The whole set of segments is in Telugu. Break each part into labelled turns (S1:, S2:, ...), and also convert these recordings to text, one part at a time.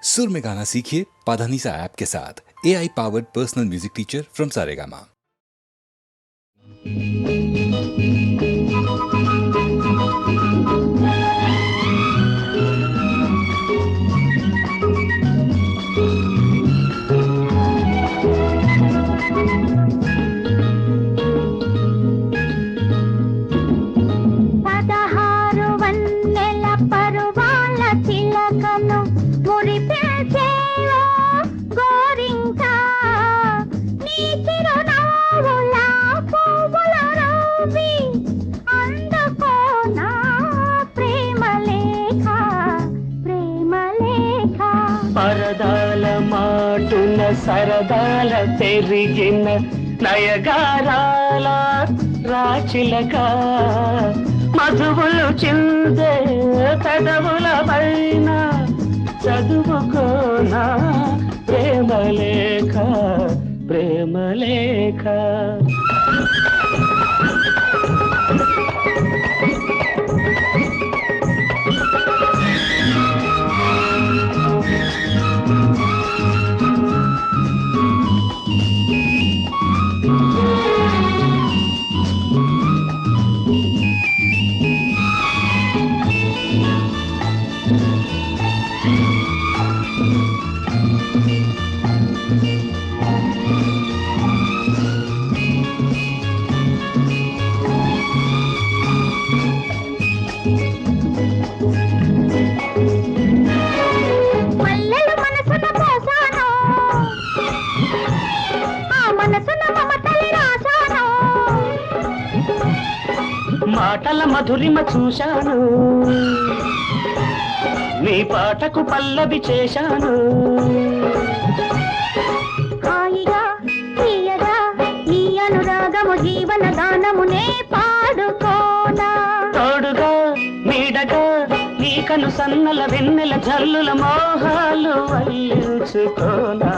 S1: सुर में गाना सीखिए पाधानीसा ऐप के साथ। AI powered personal music teacher from Saregama.
S2: పరదాల మాటున సరదాల పెరిగిన నయగారాల రాచిలక మధువులు చిందే పెదవుల పైన చదువుకోనా ప్రేమలేఖ ప్రేమలేఖ. మాటల మధురిమ చూశాను, నీ పాటకు పల్లవి చేశాను.
S3: హాయిగా తీయగా ఈ అనురాగము జీవన గానమునే పాడుకోనా,
S2: తోడుగా నీడగా నీ కను సన్నల వెన్నెల జల్లుల మోహాలు వల్లించుకోనా.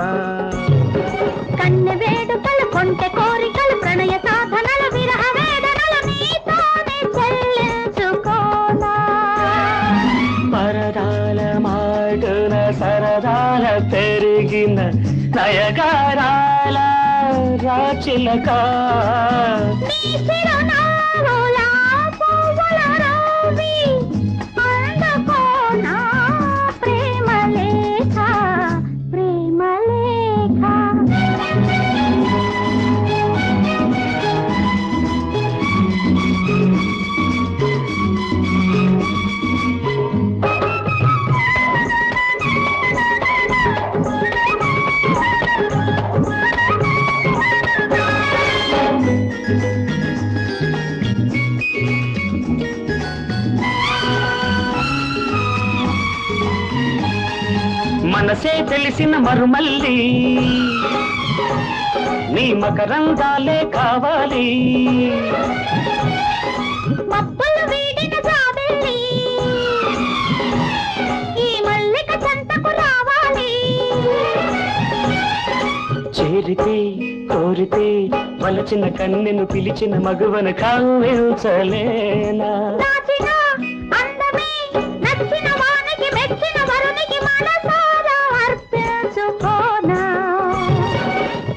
S3: కన్నె వేడుకలు కొంటె కోరికలు ప్రణయ సాధనలు విరహ వేదనలు నీతోనే చెల్లించుకోనా.
S2: పరదాల మాటున సరదాల పెరిగిన నయగారాల రాచిలక
S3: నీ చిరునవ్వుల పువ్వుల రవి అందుకోనా ప్రేమలేఖ ప్రేమలేఖ.
S2: మనసే తెలిసిన మరుమల్లి నీ మకరందాలే కావాలి.
S3: మబ్బులు వీడిన జాబిల్లి ఈ మల్లిక చెంతకు రావాలి.
S2: చేరితే కోరితే వలచిన కన్నెను పిలిచిన మగువను కవ్వించలేనా.
S3: దాచిన అందమే నచ్చిన వానికి మెచ్చిన వరునికి మనసారా అర్పించుకోనా.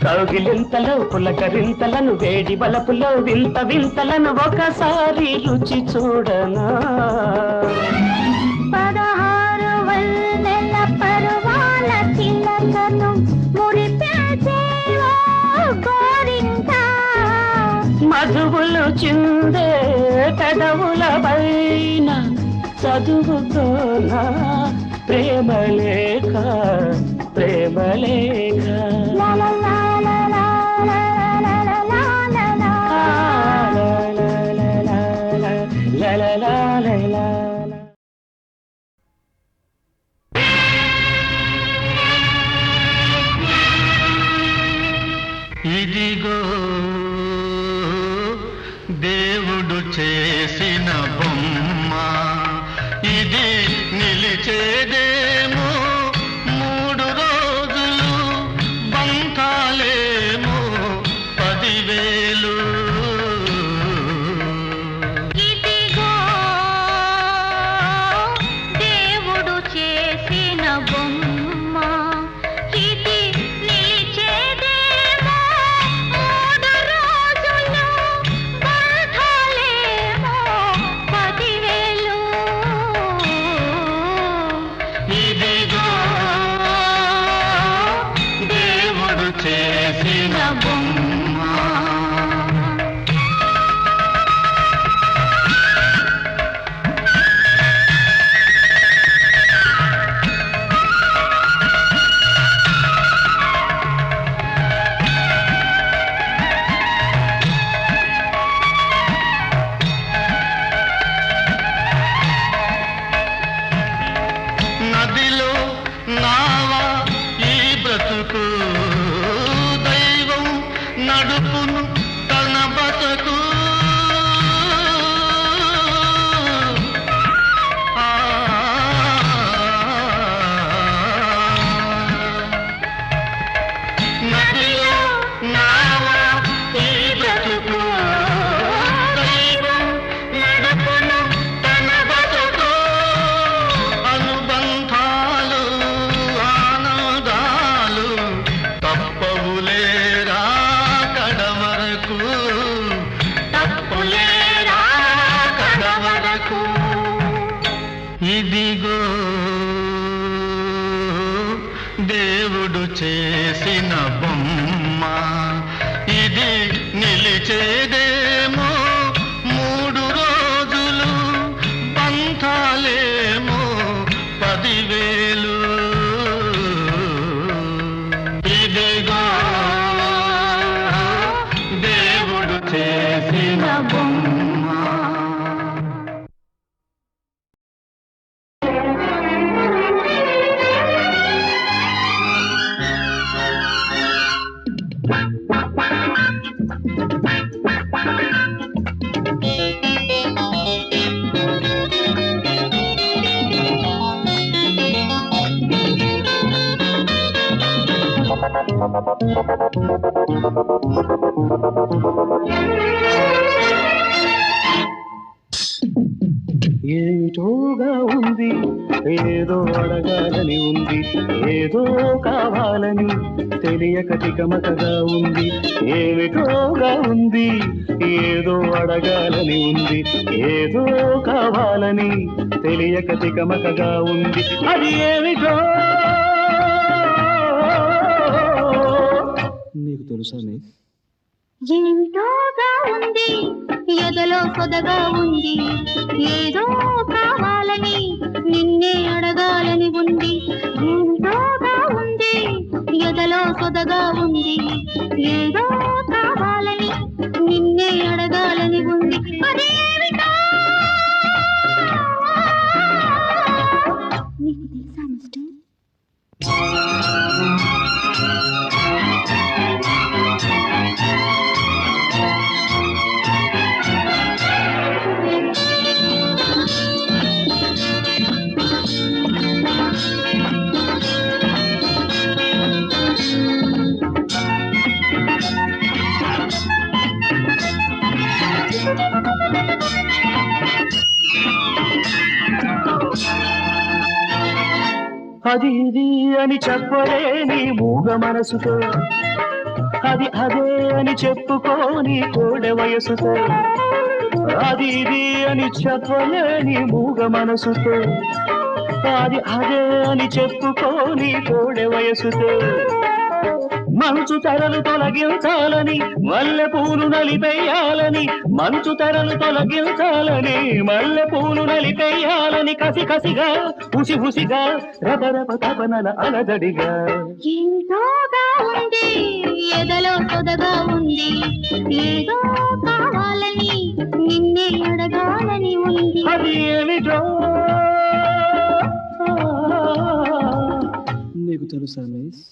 S2: కౌగిలింతలో పులకరింతలను వేడి బలపులో వింత వింతలను ఒకసారి రుచి చూడనా.
S3: 16 వన్నెల పరువాల చిలకను మురిపేచేవో గోరింక.
S2: మధువులు చిందే పెదవుల పైన చదువుకోనా ప్రేమలేఖ ప్రేమలేఖ.
S3: లా లా లా లా లా లా లా లా లా లా లా.
S2: లా లా లా లా లా.
S4: ఇదిగో దేవుడు చేసిన బొమ్మ, ఇది నిలిచేదేమో 3 రోజులు, బంకాలేమో చేసిన బొమ్మ ఇది నిలిచేదేమో 3 రోజులు బంధాలేమో 10,000 ఇదిగో దేవుడు చేసిన బొమ్మ.
S2: ఏటోగా ఉంది ఏదో అడగాలని ఉంది ఏదో కావాలని తెలియక తికమకగా ఉంది ఏమిటోగా ఉంది ఏదో అడగాలని ఉంది ఏదో కావాలని తెలియక తికమకగా ఉంది అది ఏమిటో నీకు తెలుసా?
S3: ఏమిటోగా ఉంది ఎదలో పొదగా ఉంది ఏదో కావాలని నిన్నే అడగాలని ఉంది ఏమిటోగా ఉంది ఎదలో పొదగా ఉంది ఏదో కావాలని నిన్నే అడగాలని ఉంది అది ఏమిటో నీకు తెలుసా మిస్టర్?
S2: అది ఇది అని చెప్పలేని మూగ మనసుతో అది అదే అని చెప్పుకోని కోడె వయసుతో అది ఇది అని చెప్పలేని మూగ మనసుతో అది అదే అని చెప్పుకోని కోడె వయసుతో మంచు తెరలు తొలగించాలని మల్లె పూలు నలిపేయాలని మంచు తెరలు తొలగించాలని మల్లె పూలు నలిపేయాలని కసి కసిగా ఉసి ఉసిగా రబరబ తపనల అలజడిగా
S3: ఎంతోగా ఉంది ఎదలో పొదగా ఉంది ఏదో కావాలని నిన్నే అడగాలని ఉంది
S2: అది ఏమిటో నీకు తెలుసా మిస్?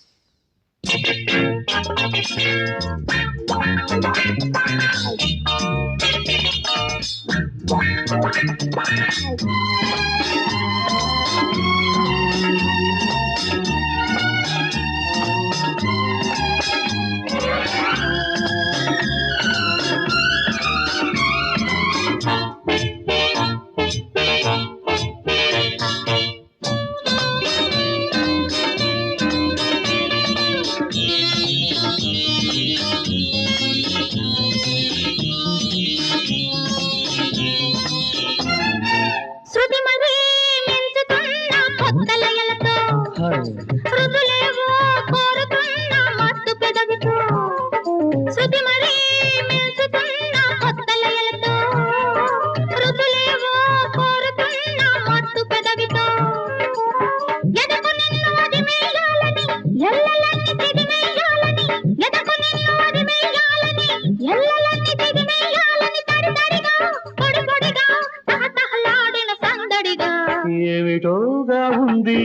S2: ఏమిటోగా ఉంది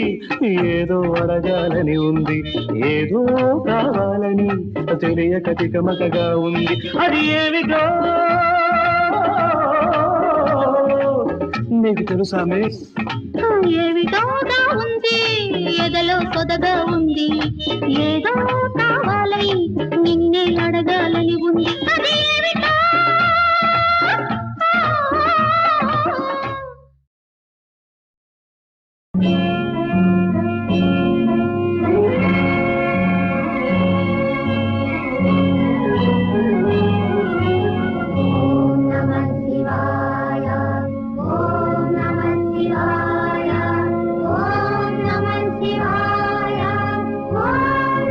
S2: ఏదో అడగాలని ఉంది ఏదో కావాలని తెలియక తికమకగా ఉంది అది ఏమిటో నీకు తెలుసా మిస్?
S3: ఏమిటోగా ఉంది ఎదలో పొదగా ఉంది ఏదో కావాలని నిన్నే అడగాలని ఉంది అది ఏమిటో
S5: ఓం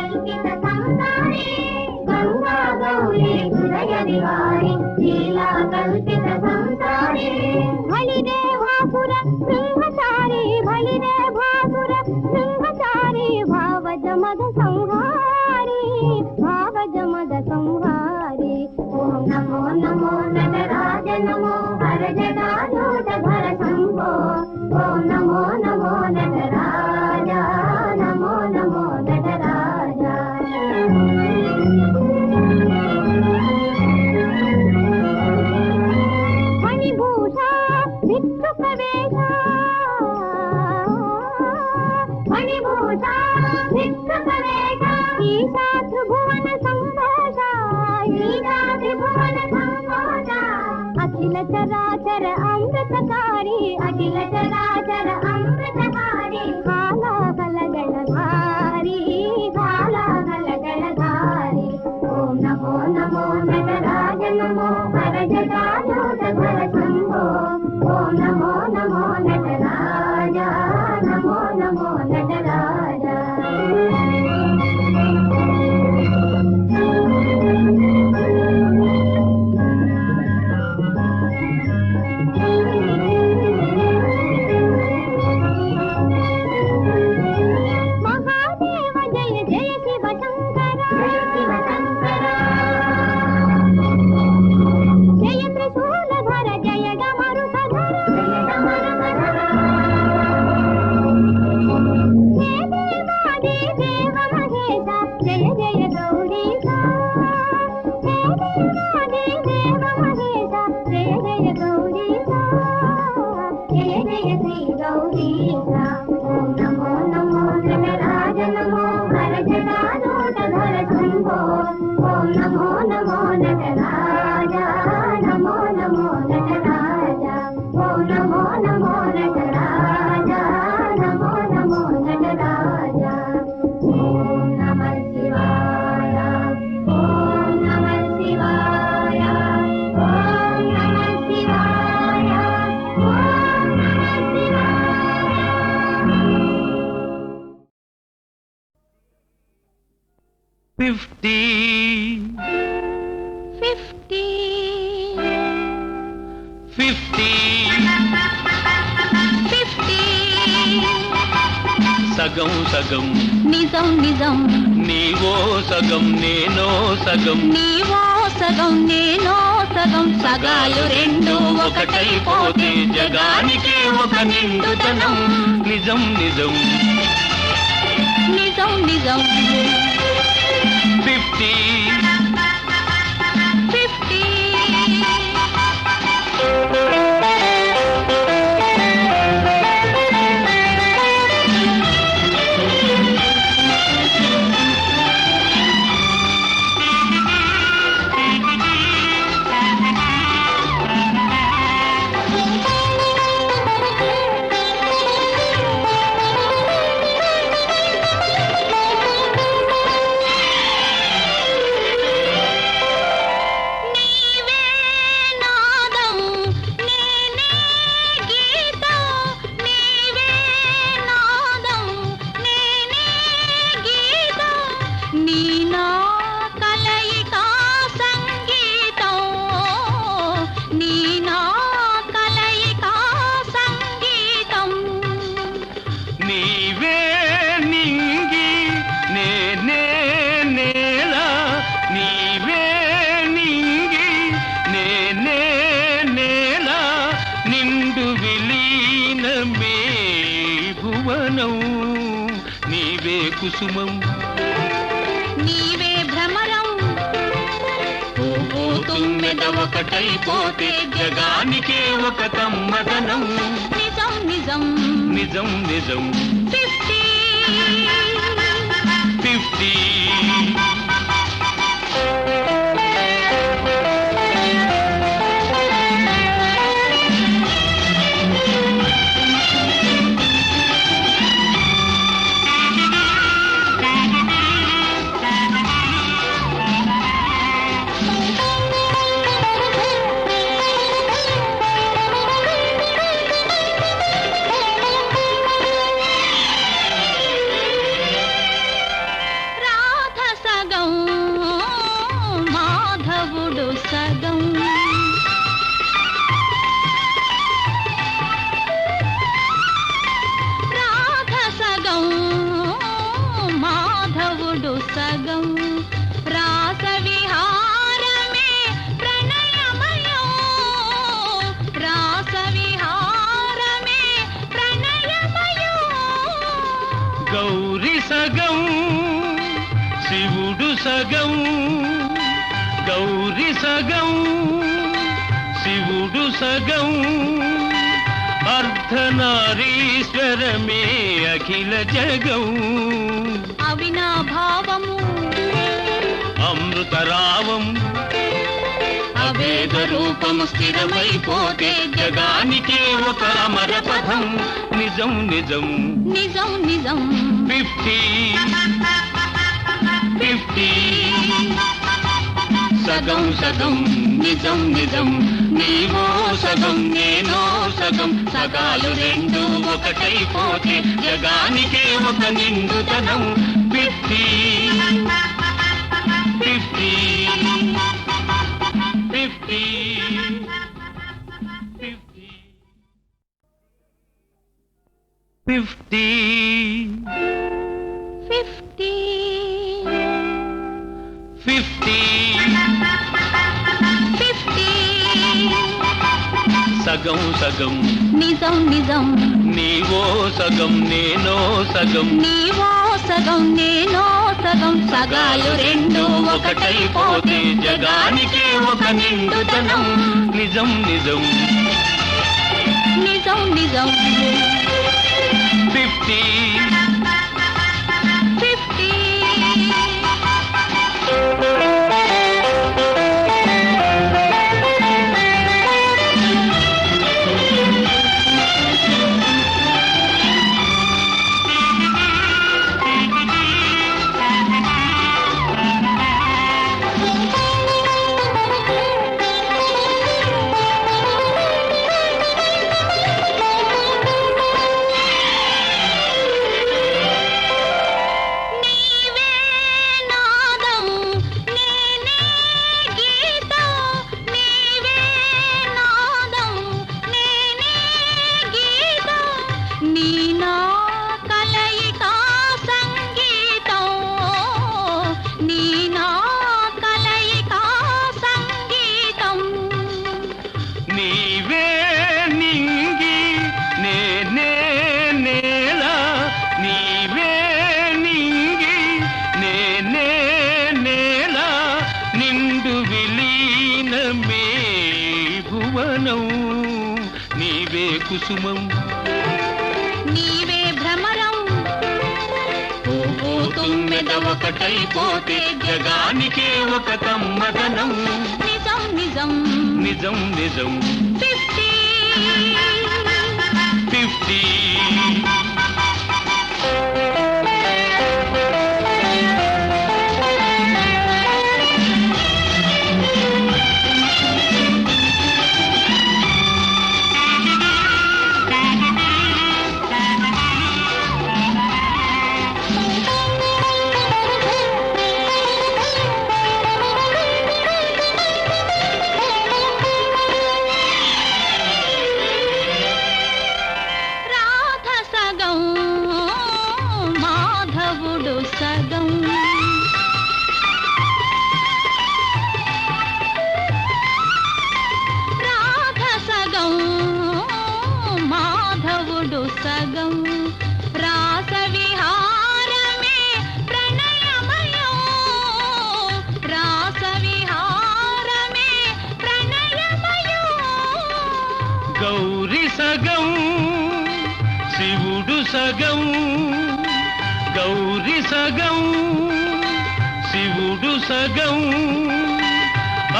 S3: కల్పిత సంసారి గంగా గౌరీ హృదయ విహారి లీలా కల్పిత సంసారి బలిదే భాసుర సింహచారి బలిదే భాసుర సింహచారి భావజ మద సంహారి భావజ మద సంహారి ఓం నమో నమో నటరాజ నమో హర జటాజూట భర శంభో ఓం నమో నమో నటరాజ నమో నమో నటరాజ మణిభూష విక్షుక వేష మణిభూష విక్షుక వేష ఈశా త్రిభువన సంతోష ఈశా త్రిభువన సంతోష అఖిల చరాచర అమృతకారి అఖిల చరాచర అమృతకారి కాలాకలగణధారి కాలాకలగణధారి ఓం నమో నమో నటరాజ నమో హర జటాజూట భర శంభో ఓం నమో నమో నటరాజ నమో నమో నటరాజ మహాదేవ జయ జయ శివ శంకర శివ శంకర జయ త్రిశూలధర జయ డమరుకధర జయ డమరుకధర జయ దేవాది దేవ మహేశ జయ జయ గౌరీశ జయ దేవాది దేవ మహేశ జయ జయ గౌరీశ జయ జయ శ్రీ గౌరీశ ఓం నమో నమో నటరాజ నమో హర జటాజూట ధర శంభో ఓం నమో నమో నటరాజ నమో నమో నటరాజ ఓం నమో నమో నటరాజ నమో నమో నటరాజ ఓం నమః శివాయ ఓం నమః శివాయ ఓం నమః శివాయ ఓం నమః శివాయ
S4: 50
S3: 50
S4: 50 సగం సగం
S3: నిజం నిజం
S4: నీవో సగం నేనో సగం
S3: నీవో సగం నేనో సగం సగాలు రెండు ఒకటైపోతే
S4: జగానికి ఒక నిండుతనం నిజం నిజం
S3: నిజం నిజం
S4: 50
S3: నీవే నాదం నేనే గీతం నీవే నాదం నేనే గీతం నీ నా కలయిక సంగీతం నీ నా కలయిక సంగీతం
S4: నీవే నింగి నేనే నేల నీవే నింగి నేనే నేల నిండు విలీనమే భువనం నీవే కుసుమం
S3: నీవే భ్రమరం
S4: పువ్వు తుమ్మెద ఒకటైపోతే జగానికే ఒక కమ్మదనం
S3: నిజం నిజం
S4: నిజం నిజం
S3: 50
S4: 50
S3: రా సగం మాధవుడు సగం రాధ సగం మాధవుడు సగం రాస విహారమే ప్రణయమయం రాస విహారమే ప్రణయమయం
S4: గౌరి సగం శివుడు సగం గౌరి సగం శివుడు సగం అర్ధనారీశ్వరమే అఖిల జగం
S3: అవినాభావము
S4: అమృతరావం అభేద రూపము స్థిరమైపోతే జగానికే ఒక అమర పదం నిజం నిజం
S3: నిజం నిజం
S4: 50-50 సగం సగం నిజం నిజం నీవో సగం నేనో సగం సగాలు రెండు ఒకటైపోతే జగానికే ఒక నిండుతనం 50 సగం సగం
S3: నిజం నిజం
S4: నీవో సగం నేనో సగం
S3: నీవో సగం నేనో సగం సగాలు రెండు ఒకటైపోతే
S4: జగానికే ఒక నిండుతనం నిజం నిజం
S3: నిజం నిజం
S4: 50 నీవే కుసుమం
S3: నీవే భ్రమరం
S4: పువ్వు తుమ్మెద ఒకటైపోతే జగానికే ఒక కమ్మదనం
S3: నిజం నిజం
S4: నిజం నిజం 50
S3: సగం రాధ సగం మాధవుడు సగం రాస విహారమే ప్రణయమయం రాస విహారమే ప్రణయమయం
S4: గౌరి సగం శివుడు సగం గౌరి సగం శివుడు సగం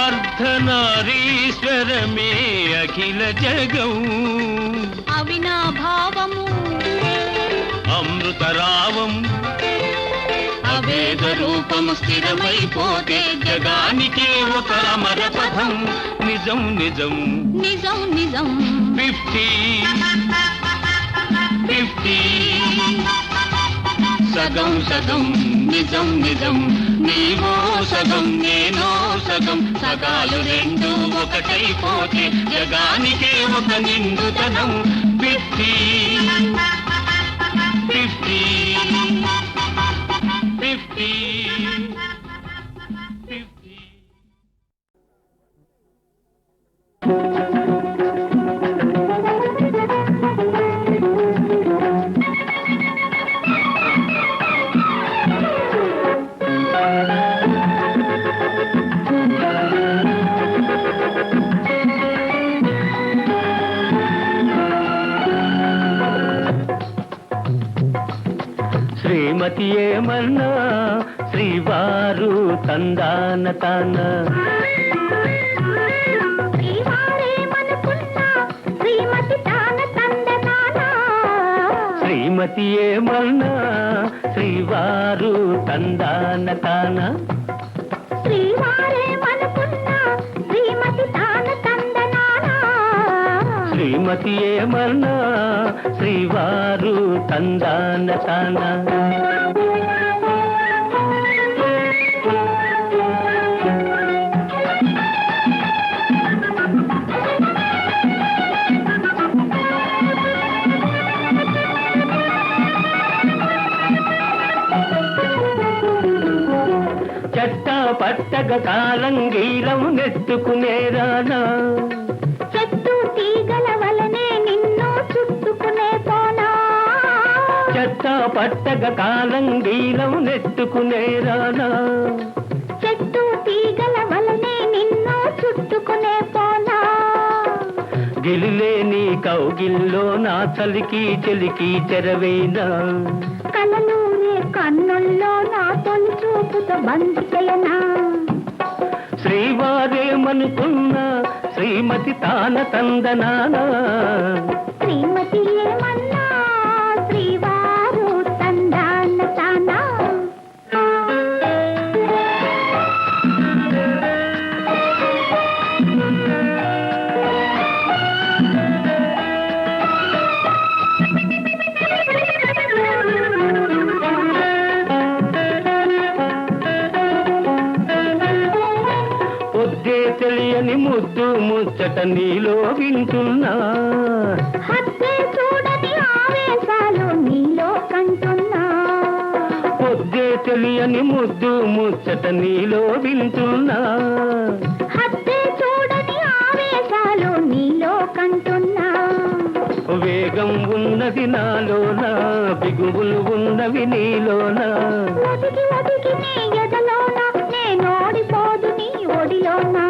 S4: అర్ధనారీశ్వరమే అఖిల జగం
S3: అవినాభావము
S4: అమృతరావం అభేద రూపము స్థిరమైపోతే జగానికే ఒక అమర పదం నిజం నిజం
S3: నిజం నిజం
S4: 50 సగం సగం నిజం నిజం నీవో సగం నేనో సగం సగాలు రెండు ఒకటైపోతే జగానికే ఒక నిండుతనం 50-50-50.
S2: శ్రీమతి ఏమన్నా శ్రీవారు తందాన తాన శ్రీమతి ఏమన్నా శ్రీవారు తందాన తాన శ్రీమతి ఏమన్నా శ్రీవారు తందాన తాన చట్టా పట్టగ కాలంగీరం నెట్టుకునేరానా
S3: చెట్టు తీగల వలనే నిన్ను చుట్టుకునే పోనా
S2: చట్టా పట్టగ కాలంగీరం నెట్టుకునేరానా
S3: చెట్టు తీగల వలనే నిన్ను చుట్టుకునే పోనా
S2: గిలిలేని కౌగిల్లో నా చలికి చెలికి చెరవేనా
S3: కలలూరే కన్నుల్లో నా తొలి చూపుతో బంధికయనా
S2: శ్రీవారేమనుకున్నా శ్రీమతి తాన తందనానా
S3: శ్రీమతి ఏమన్నా శ్రీవారు తందాన తానా
S2: పొద్దే తెలియని ముద్దు ముచ్చట నీలో వింటున్నా
S3: హత్తే చూడని ఆవేశాలు నీలో కంటున్నా
S2: పొద్దే తెలియని ముద్దు ముచ్చట నీలో వింటున్నా
S3: హత్తే చూడని ఆవేశాలు నీలో కంటున్నా
S2: వేగం ఉన్నది నాలోన బిగువులు ఉన్నవి నీలోన
S3: ఒదిగి ఒదిగి నీ ఎదలోన నేనోడిపోదు నీ ఒడిలోనా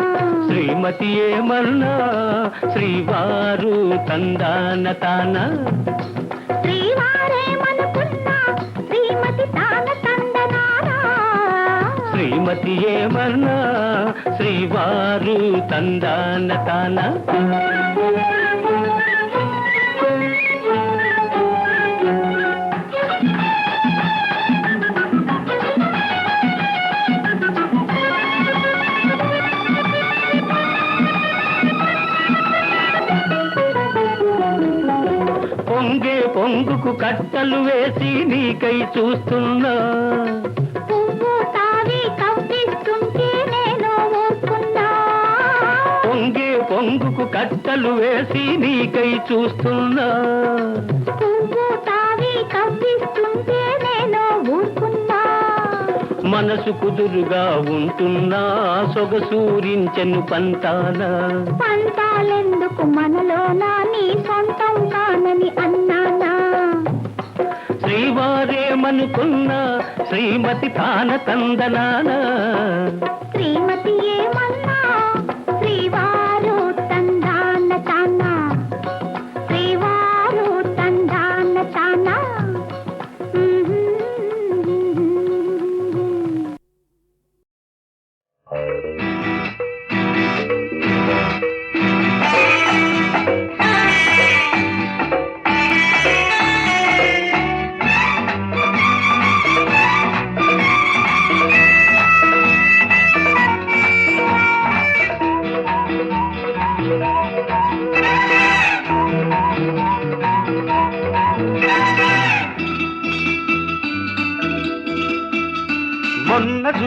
S2: శ్రీమతి ఏమన్నా శ్రీవారు తందాన తాన
S3: శ్రీవారేమనుకున్నా శ్రీమతి తాన తందనానా
S2: శ్రీమతి ఏమన్నా శ్రీవారు తందాన తాన పొంగే పొంగుకు కట్టలు వేసి నీకై చూస్తున్నా
S3: పువ్వు తావి కవ్విస్తుంటే నేను ఊరుకున్నా
S2: పొంగే పొంగుకు కట్టలు వేసి నీకై చూస్తున్నా
S3: పువ్వు తావి కవ్విస్తుంటే నేను ఊరుకున్నా
S2: మనసు కుదురుగా ఉంటున్నా సొగసూరించెను పంతాన
S3: పంతాలెందుకు మనలోనా నీ సొంతం కానని అన్నానా
S2: శ్రీవారేమనుకున్నా శ్రీమతి తాన తందనానా
S3: శ్రీమతి ఏమన్నా శ్రీవారు తందాన తానా శ్రీవారు తందాన తానా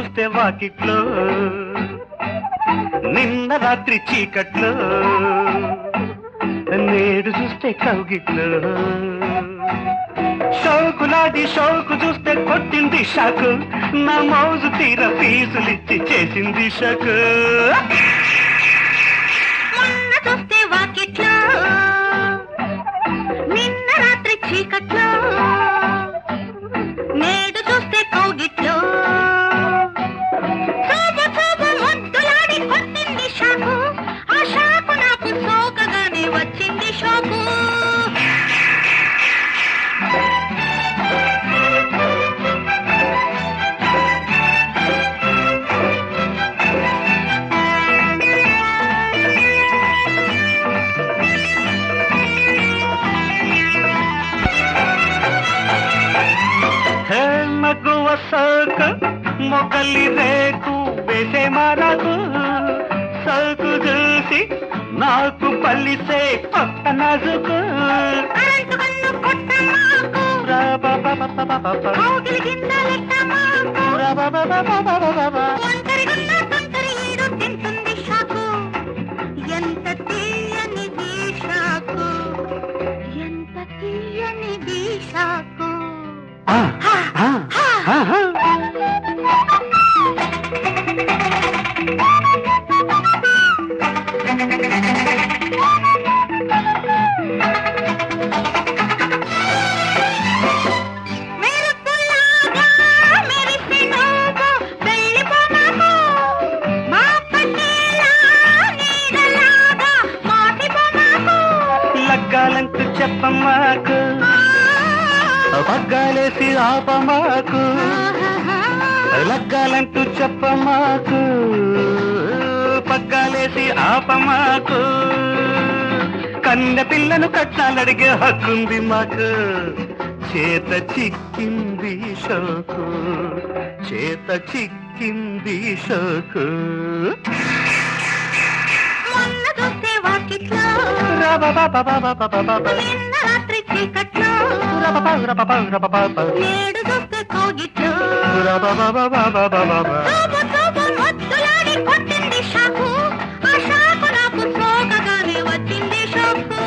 S5: చూస్తే వాకిట్లో నిన్న రాత్రి చీకట్లో నేడు చూస్తే కౌగిట్లో షౌకులాడి షౌకు చూస్తే కొట్టింది షాకు నా మౌజు తీర ఫీజులిచ్చి చేసింది షాకు
S3: మొన్న చూస్తే వాకిట్లో నిన్న రాత్రి చీకట్లో నేడు చూస్తే కౌగిట్లో చూపు చూపు ముద్దులాడి కొట్టింది షాకు ఆ షాకు నాకు సోకగానే వచ్చింది షోకు
S5: మగువ సోకు మొగలి రేకు వేసే మరకు సోకు చూసి నాకు పల్లిసే కొత్త నజుకు
S3: కరెంటు కన్ను కొట్ట మాకు కౌగిలి కింద లెక్క మాకు ఒంటరిగున్న తొంటరి ఈడు తింటుంది షాకు ఎంత తీయనిది షాకు ఎంత తీయనిది షాకు
S5: లగ్గాలంటూ చెప్పమాకు పగ్గాలేసి ఆపమాకు లగ్గాలంటూ చెప్పమాకు పగ్గాలేసి ఆపమాకు కన్న పిల్లను కట్టాలడిగే హక్కుంది మాకు చేత చిక్కింది షోకు చేత చిక్కింది షోకు
S3: మొన్న చూస్తే వాకిట్లో నిన్న రాత్రి చీకట్లో నేడు చూస్తే కౌగిట్లో చూపు చూపు ముద్దులాడి కొట్టింది షాకు ఆ షాకు నాకు సోకగానే వచ్చింది షోకు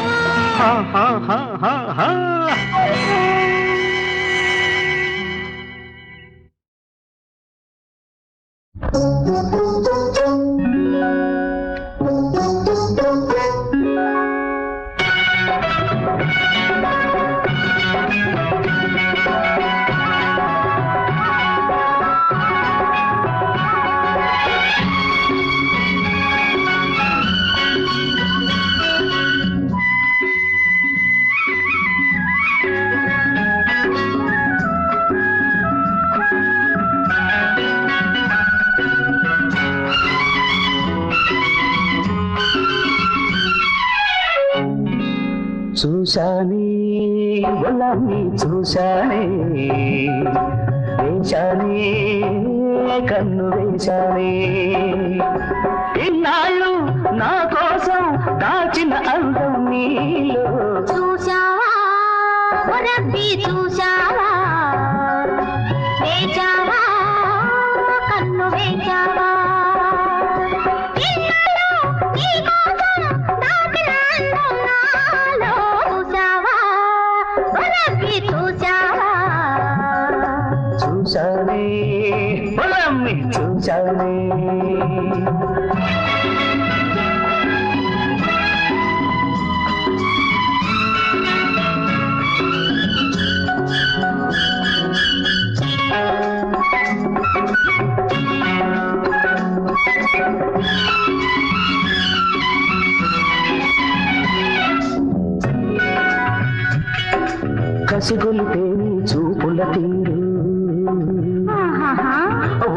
S2: చూశానే గులాబీ చూశానే వేశానే కన్ను వేశానే ఇన్నాళ్ళు నా కోసం దాచిన అందం నీలో
S3: చూశావా రబ్బీ చూశావా వేచావా కన్ను వేచావా
S2: చూశానే గులాబీ చూశానే కసిగొలితే నీ చూపుల తీరు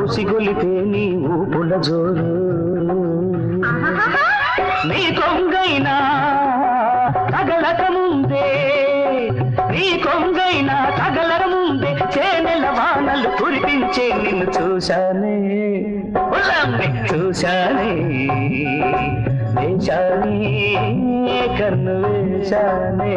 S2: ఉసిగొలితే నీ ఊపుల జోరు నీ కొంగైనా తగలక ముందే నీ కొంగైనా తగలక ముందే చేనెల వానలు కురిపించే నిన్ను చూశానే చూశానే వేశానే కన్ను వేశానే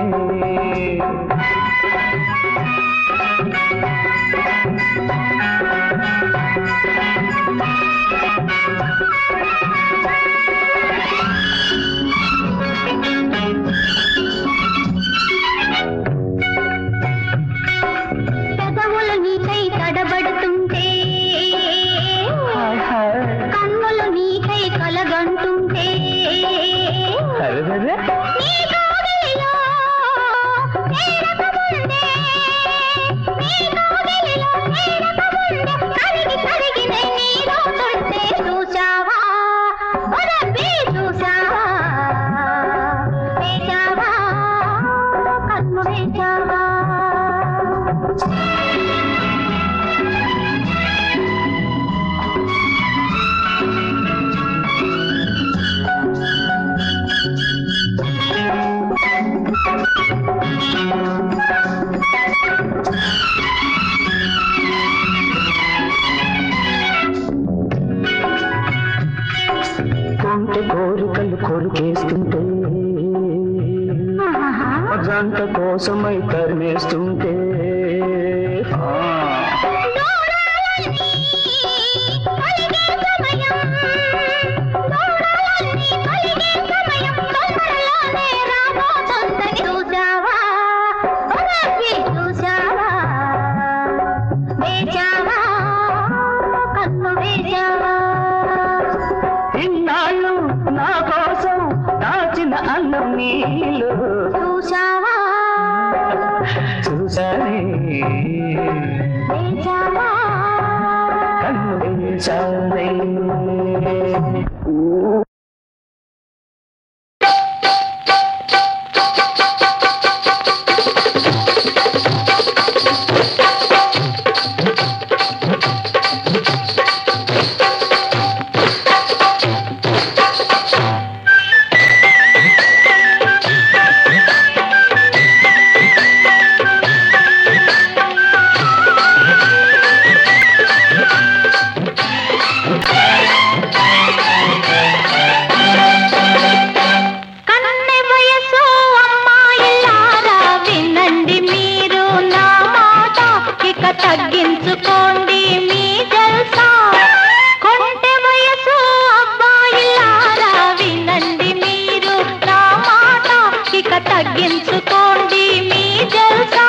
S5: కోరికలు కొరికేస్తుంటే జంట కోసమై తరిమేస్తుంటే ఇన్నాళ్ళు నా కోసం దాచిన అన్నం నీళ్ళు
S3: చూసావా
S5: చూసానే
S3: వేచావా
S5: కన్ను వేచానే
S3: తగ్గించుకోండి మీ జల్సా కొంటె వయసు అబ్బాయిలారా వినండి మీరు నా మాట ఇక తగ్గించుకోండి మీ జల్సా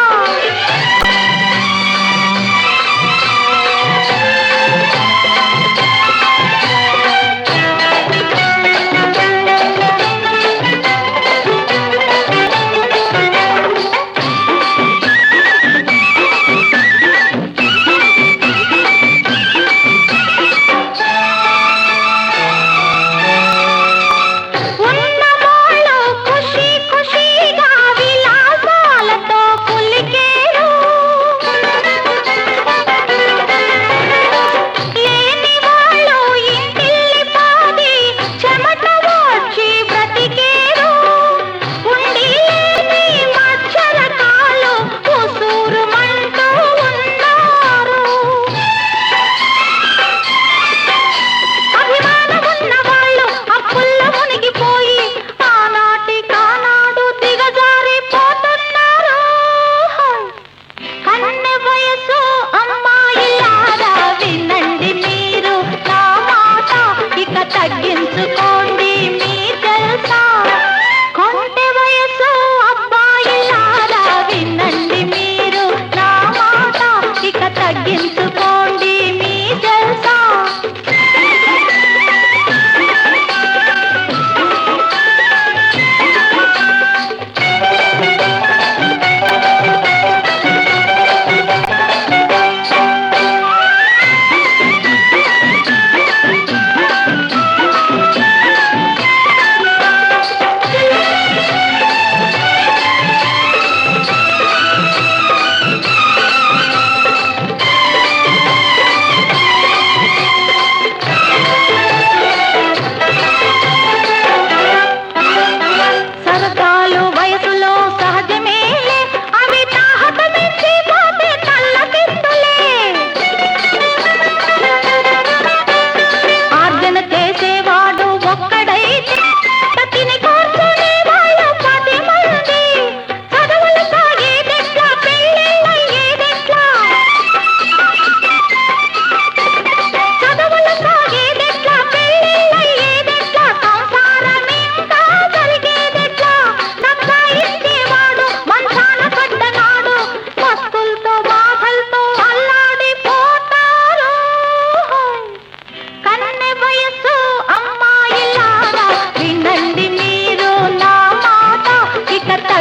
S3: తగ్గించుకోండి మీ జల్సా కొంటె వయసు అబ్బాయిలారా వినండి మీరు నా మాట ఇక తగ్గించుకోండి మీ జల్సా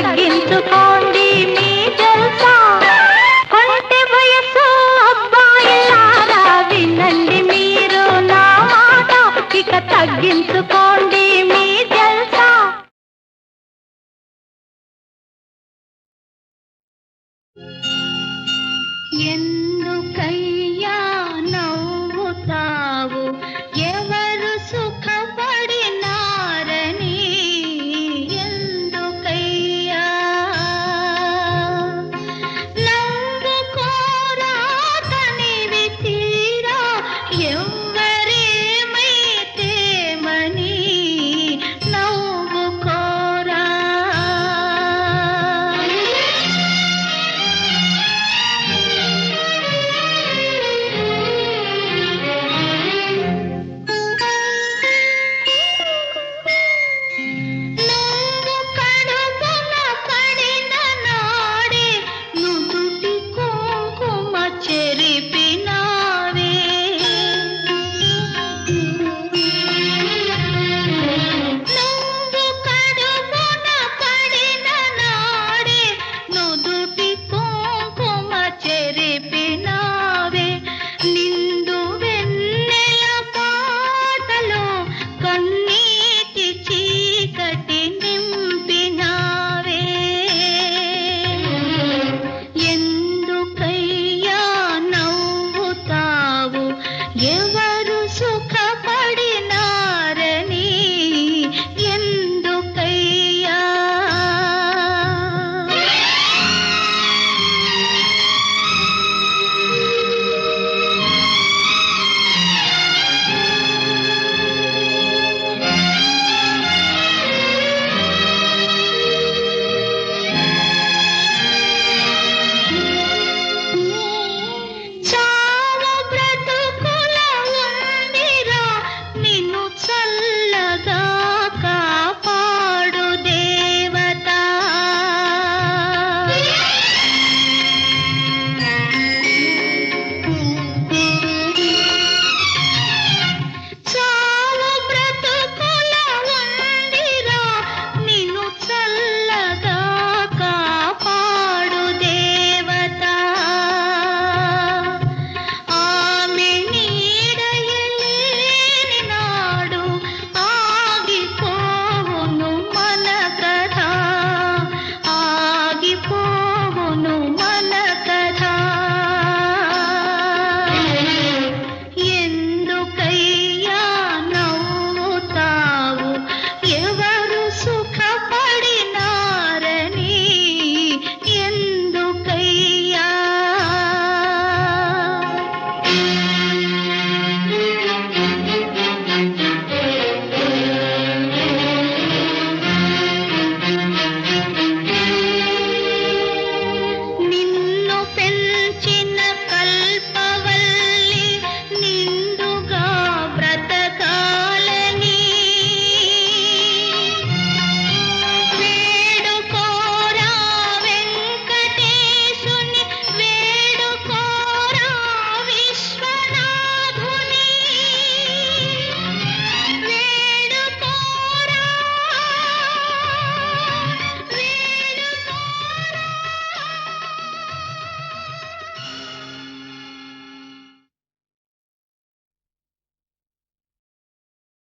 S3: తగ్గించుకోండి మీ జల్సా కొంటె వయసు అబ్బాయిలారా వినండి మీరు నా మాట ఇక తగ్గించుకోండి